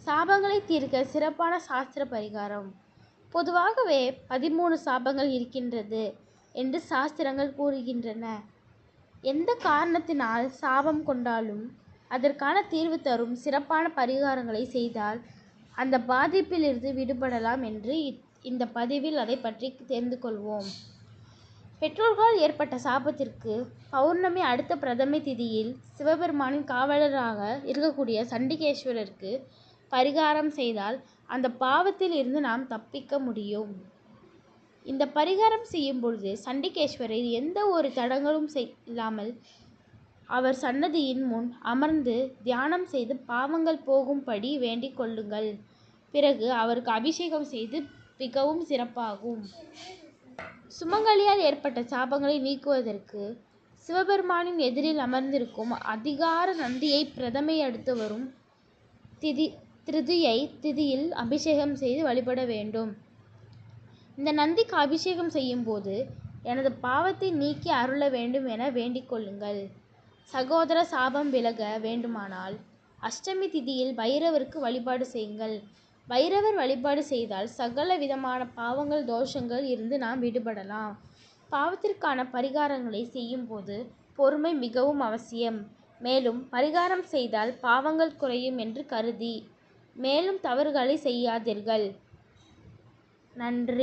சாபங்களை தீர்க்க சிறப்பான சாஸ்திர பரிகாரம். பொதுவாகவே 13 சாபங்கள் இருக்கின்றது என்று சாஸ்திரங்கள் கூறுகின்றன. எந்த காரணத்தினால் சாபம் கொண்டாலும் அதற்கான தீர்வு தரும் சிறப்பான பரிகாரங்களை செய்தால் அந்த பாதிப்பிலிருந்து விடுபடலாம் என்று இந்த பதிவில் அதை பற்றி தெரிந்து கொள்வோம். பெற்றோர்களால் ஏற்பட்ட சாபத்திற்கு பௌர்ணமி அடுத்த பிரதமை திதியில் சிவபெருமானின் காவலராக இருக்கக்கூடிய சண்டிகேஸ்வரருக்கு பரிகாரம் செய்தால் அந்த பாவத்தில் இருந்து நாம் தப்பிக்க முடியும். இந்த பரிகாரம் செய்யும் பொழுது சண்டிகேஸ்வரர் எந்த ஒரு தடங்களும் இல்லாமல் அவர் சன்னதியின் முன் அமர்ந்து தியானம் செய்து பாவங்கள் போகும்படி வேண்டிக் கொள்ளுங்கள். பிறகு அவருக்கு அபிஷேகம் செய்து மிகவும் சிறப்பாகும். சுமங்கலியால் ஏற்பட்ட சாபங்களை நீக்குவதற்கு சிவபெருமானின் எதிரில் அமர்ந்திருக்கும் அதிகார நந்தியை பிரதமை அடுத்து வரும் திருதியை திதியில் அபிஷேகம் செய்து வழிபட வேண்டும். இந்த நந்திக்கு அபிஷேகம் செய்யும் போது எனது பாவத்தை நீக்கி அருள வேண்டும் என வேண்டிக் கொள்ளுங்கள். சகோதர சாபம் விலக வேண்டுமானால் அஷ்டமி திதியில் பைரவருக்கு வழிபாடு செய்யுங்கள். பைரவர் வழிபாடு செய்தால் சகல விதமான பாவங்கள் தோஷங்கள் இருந்து நாம் விடுபடலாம். பாவத்திற்கான பரிகாரங்களை செய்யும் போது பொறுமை மிகவும் அவசியம். மேலும் பரிகாரம் செய்தால் பாவங்கள் குறையும் என்று கருதி மேலும் தவறுகளை செய்யாதீர்கள். நன்றி.